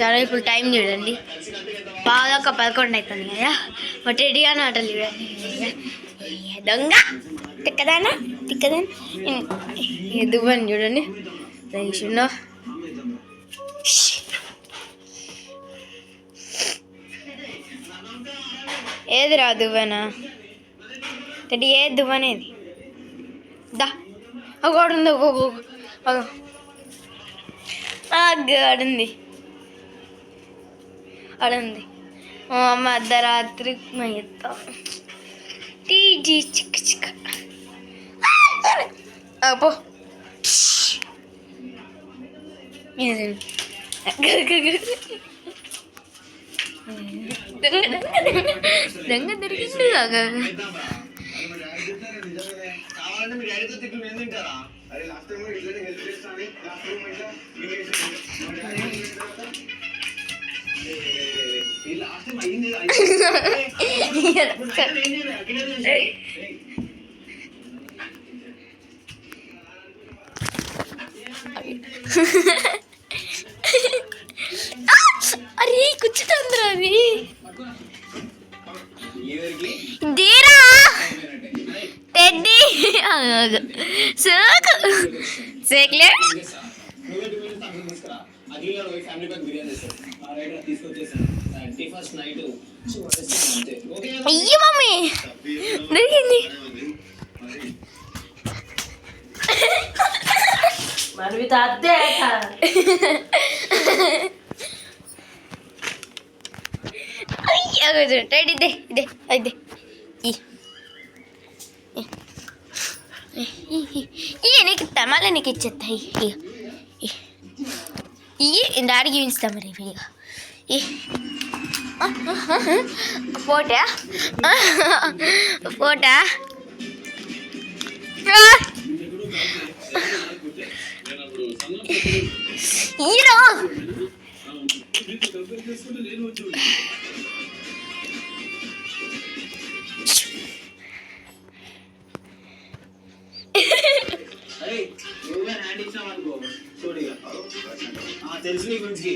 చాలా ఇప్పుడు టైం చూడండి, బాగా 11 అవుతుంది కదా. మా టెడ్డీ అని ఆటలు చూడండి. దొంగ తిక్కదానా దువ్వని చూడండి. చూడో ఏది రా దువ్వనా టెడ్డీ, ఏది దువ్వనేది దా ఒకడుంది ఆడుంది. అమ్మ అర్ధరాత్రి ఎత్తాం టీజీ చిక్క చిక్క పో దొంగ దొరికింది కాగా. అరే కూర్చుందిరా అది దీరా టెడ్డీ సేకు సేకులే. అయ్యో మమ్మీ దొరికింది. టెడ్డీ ఇదే ఇదే ఇదే నీకు ఇస్తా, మళ్ళీ నీకు ఇచ్చేస్తాయి. ఇవి డాడీకి ఇస్తా మరి విడిగా. ఫోటా ఫోటా హీరో తెలుసు నీ గురించి.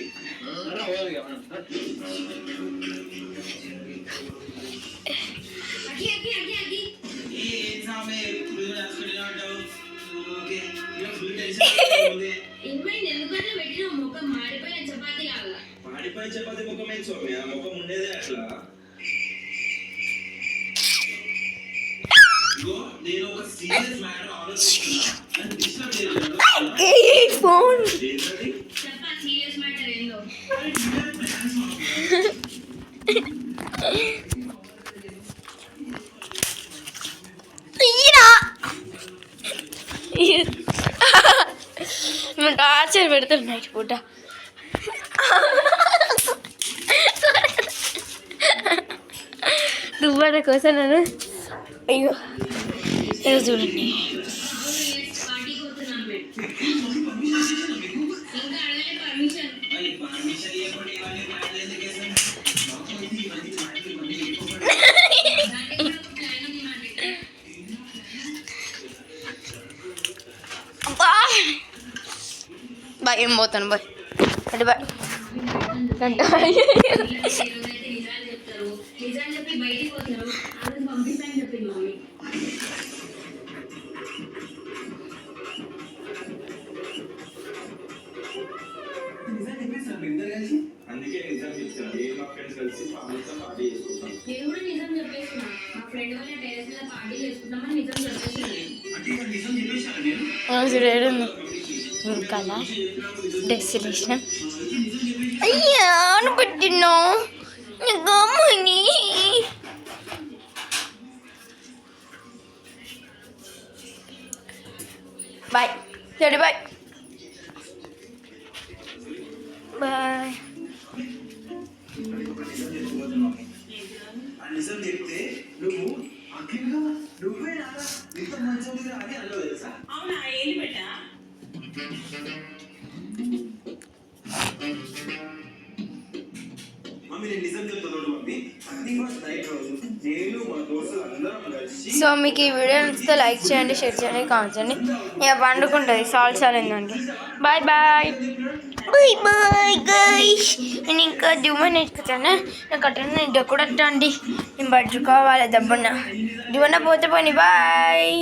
మాడిపోయిన చపాతి ముఖం ఏం సౌమ్య, ముఖం ఉండేదే అట్లా. నేను ఒక సీరియస్ మ్యాటర్ ఆలోచిస్తున్నా. ఫోన్ టార్చర్ పెడతాను నైట్ పూట. దువ్వడ కోసం నన్ను అయ్యో చూడండి. బాయ్, ఏం పోతాను బాయ్ అంటే బాయ్. అందుకే నిజం చెప్తాను. మా ఫ్రెండ్స్ కలిసి ఫ్యామిలీతో పార్టీ చేసుకుంటాం. నేను కూడా నిజం చెప్పేసిన, మా ఫ్రెండ్ వాళ్ళ టెరెస్ మీద పార్టీ చేసుకుంటామని నిజం చెప్పేసిన. నిజం చెప్పేసాను నేను. కదా డెస్టినేషన్ అయ్యా పెట్టినావు గమ్మని. బాయ్ సరే బాయ్ బాయ్. నిజం చెప్తే నువ్వు నువ్వే ఇంత మంచి అని అల్లో తెలుసా? అవునా, ఏంటి పెట్టా? మమ్మీ నేను నిజం చెప్తాను మమ్మీ. 31st నైట్ రోజు నేను మా దోస్తులు అందరం కలిసి. సో మీకు ఈ వీడియో నచ్చితే లైక్ చేయండి, షేర్ చేయండి, కామెంట్ చేయండి. ఇక పండుకుంటుంది సాల్సాలు ఏందండి. Bye bye. Bye bye guys. నేను ఇంకా దివ్వ నేర్చుకుంటాను. నాకు అట్లా నేను కూడా అండి. నేను పట్టుకోవాలి దబ్బున్న దివ్వన పోతే పోనీ బాయ్.